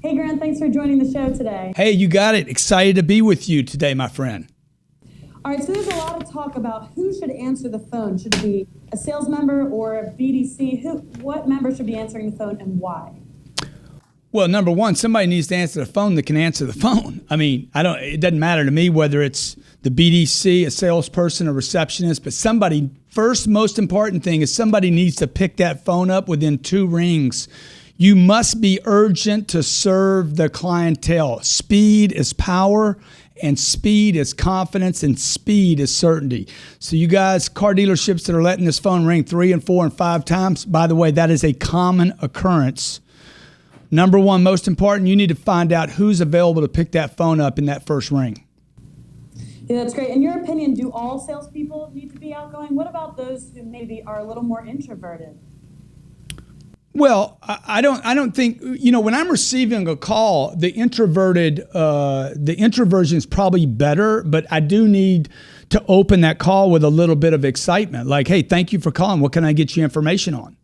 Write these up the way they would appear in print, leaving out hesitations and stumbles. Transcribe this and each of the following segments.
Hey, Grant, thanks for joining the show today. Hey, you got it. Excited to be with you today, my friend. All right, so there's a lot of talk about who should answer the phone. Should it be a sales member or a BDC? What member should be answering the phone and why? Well, number one, somebody needs to answer the phone that can answer the phone. I mean, it doesn't matter to me whether it's the BDC, a salesperson, a receptionist, but somebody, first most important thing is somebody needs to pick that phone up within 2 rings. You must be urgent to serve the clientele. Speed is power, and speed is confidence, and speed is certainty. So you guys, car dealerships that are letting this phone ring 3 and 4 and 5 times, by the way, that is a common occurrence. Number one, most important, you need to find out who's available to pick that phone up in that first ring. Yeah, that's great. In your opinion, do all salespeople need to be outgoing? What about those who maybe are a little more introverted? Well, I don't think, when I'm receiving a call, the introversion is probably better, but I do need to open that call with a little bit of excitement. Like, hey, thank you for calling. What can I get you information on?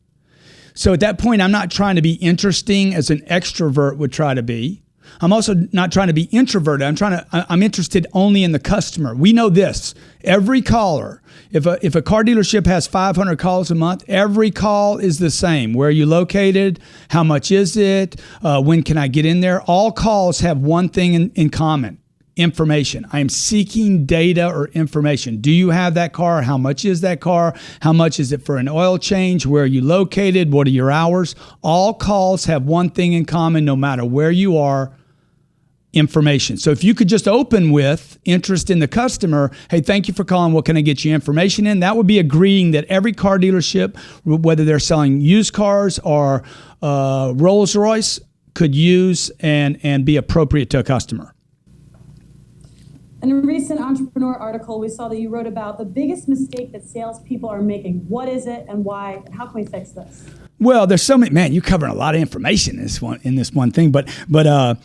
So at that point, I'm not trying to be interesting as an extrovert would try to be. I'm also not trying to be introverted. I'm interested only in the customer. We know this. Every caller, if a car dealership has 500 calls a month, every call is the same. Where are you located? How much is it? When can I get in there? All calls have one thing in common. Information. I am seeking data or information. Do you have that car? How much is that car? How much is it for an oil change? Where are you located? What are your hours? All calls have one thing in common, no matter where you are: information. So if you could just open with interest in the customer, hey, thank you for calling. What can I get you information in? That would be agreeing that every car dealership, whether they're selling used cars or Rolls Royce, could use and be appropriate to a customer. In a recent Entrepreneur article, we saw that you wrote about the biggest mistake that salespeople are making. What is it and why, and how can we fix this? Well, there's so many, man, you're covering a lot of information in this one thing, but there's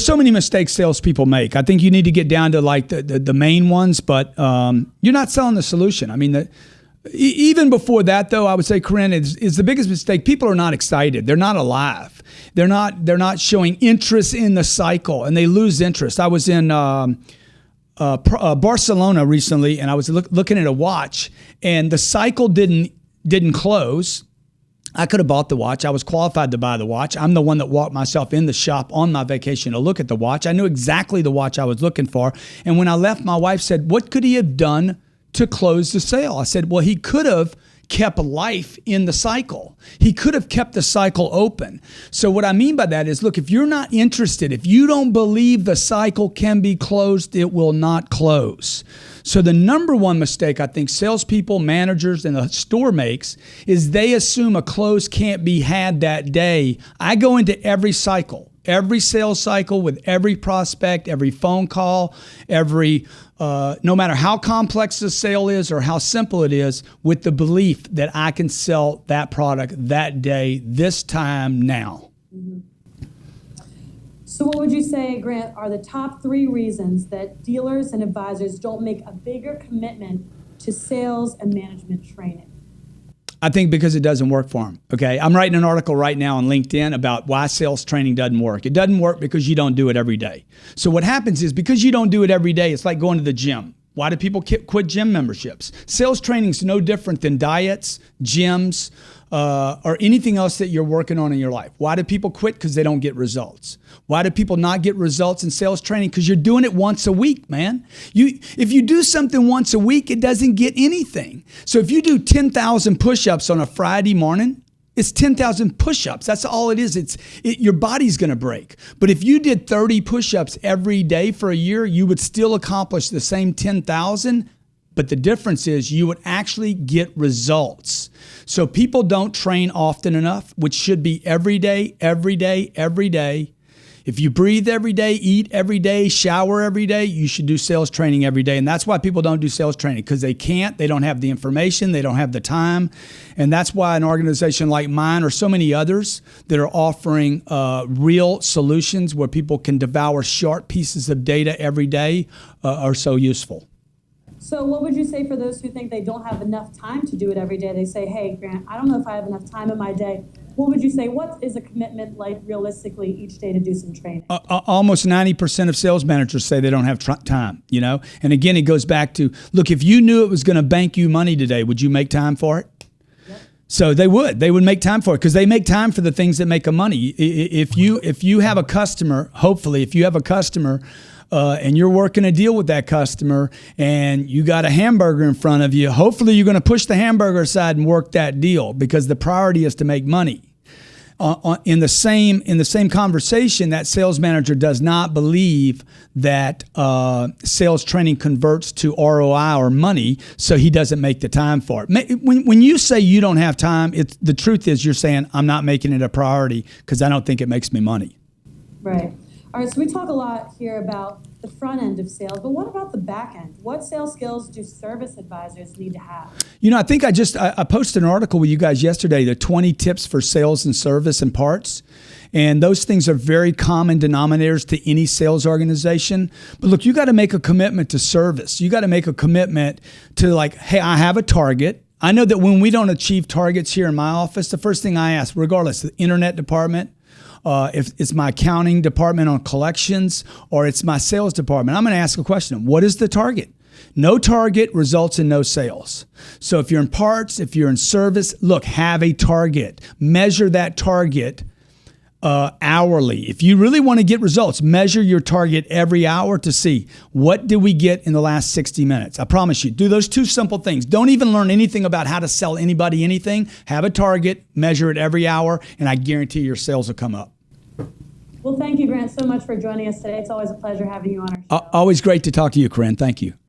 so many mistakes salespeople make. I think you need to get down to like the main ones, but you're not selling the solution. I mean, even before that, though, I would say, Corinne, is the biggest mistake. People are not excited. They're not alive. They're not showing interest in the cycle, and they lose interest. I was in Barcelona recently, and I was looking at a watch, and the cycle didn't close. I could have bought the watch. I was qualified to buy the watch. I'm the one that walked myself in the shop on my vacation to look at the watch. I knew exactly the watch I was looking for. And when I left, my wife said, "What could he have done to close the sale?" I said, well, he could have kept life in the cycle. He could have kept the cycle open. So what I mean by that is, look, if you're not interested, if you don't believe the cycle can be closed, it will not close. So the number one mistake I think salespeople, managers, and the store makes is they assume a close can't be had that day. I go into every cycle, every sales cycle with every prospect, every phone call, no matter how complex the sale is or how simple it is, with the belief that I can sell that product that day, this time, now. Mm-hmm. So what would you say, Grant, are the top 3 reasons that dealers and advisors don't make a bigger commitment to sales and management training? I think because it doesn't work for them, okay? I'm writing an article right now on LinkedIn about why sales training doesn't work. It doesn't work because you don't do it every day. So what happens is, because you don't do it every day, it's like going to the gym. Why do people quit gym memberships? Sales training is no different than diets, gyms, or anything else that you're working on in your life. Why do people quit? Because they don't get results. Why do people not get results in sales training? Because you're doing it once a week, man. If you do something once a week, it doesn't get anything. So if you do 10,000 push-ups on a Friday morning, it's 10,000 push-ups. That's all it is. Your body's going to break. But if you did 30 push-ups every day for a year, you would still accomplish the same 10,000. But the difference is you would actually get results. So people don't train often enough, which should be every day, every day, every day. If you breathe every day, eat every day, shower every day, you should do sales training every day. And that's why people don't do sales training, because they can't, they don't have the information, they don't have the time. And that's why an organization like mine, or so many others that are offering real solutions where people can devour short pieces of data every day, are so useful. So what would you say for those who think they don't have enough time to do it every day? They say, hey, Grant, I don't know if I have enough time in my day What would you say? What is a commitment like realistically each day to do some training? Almost 90% of sales managers say they don't have time, you know? And again, it goes back to, look, if you knew it was going to bank you money today, would you make time for it? Yep. So they would make time for it because they make time for the things that make them money. If you have a customer, hopefully, if you have a customer and you're working a deal with that customer and you got a hamburger in front of you, hopefully you're going to push the hamburger aside and work that deal because the priority is to make money. In the same conversation, that sales manager does not believe that sales training converts to ROI or money, so he doesn't make the time for it. When you say you don't have time, the truth is you're saying I'm not making it a priority because I don't think it makes me money. Right. All right, so we talk a lot here about the front end of sales, but what about the back end? What sales skills do service advisors need to have? You know, I think I posted an article with you guys yesterday, the 20 tips for sales and service and parts. And those things are very common denominators to any sales organization. But look, you got to make a commitment to service. You got to make a commitment to like, hey, I have a target. I know that when we don't achieve targets here in my office, the first thing I ask, regardless, the internet department, if it's my accounting department on collections or it's my sales department, I'm going to ask a question. What is the target? No target results in no sales. So if you're in parts, if you're in service, look, have a target. Measure that target hourly. If you really want to get results, measure your target every hour to see what did we get in the last 60 minutes. I promise you, do those two simple things. Don't even learn anything about how to sell anybody anything. Have a target, measure it every hour, and I guarantee your sales will come up. Well, thank you, Grant, so much for joining us today. It's always a pleasure having you on our show. Always great to talk to you, Corinne. Thank you.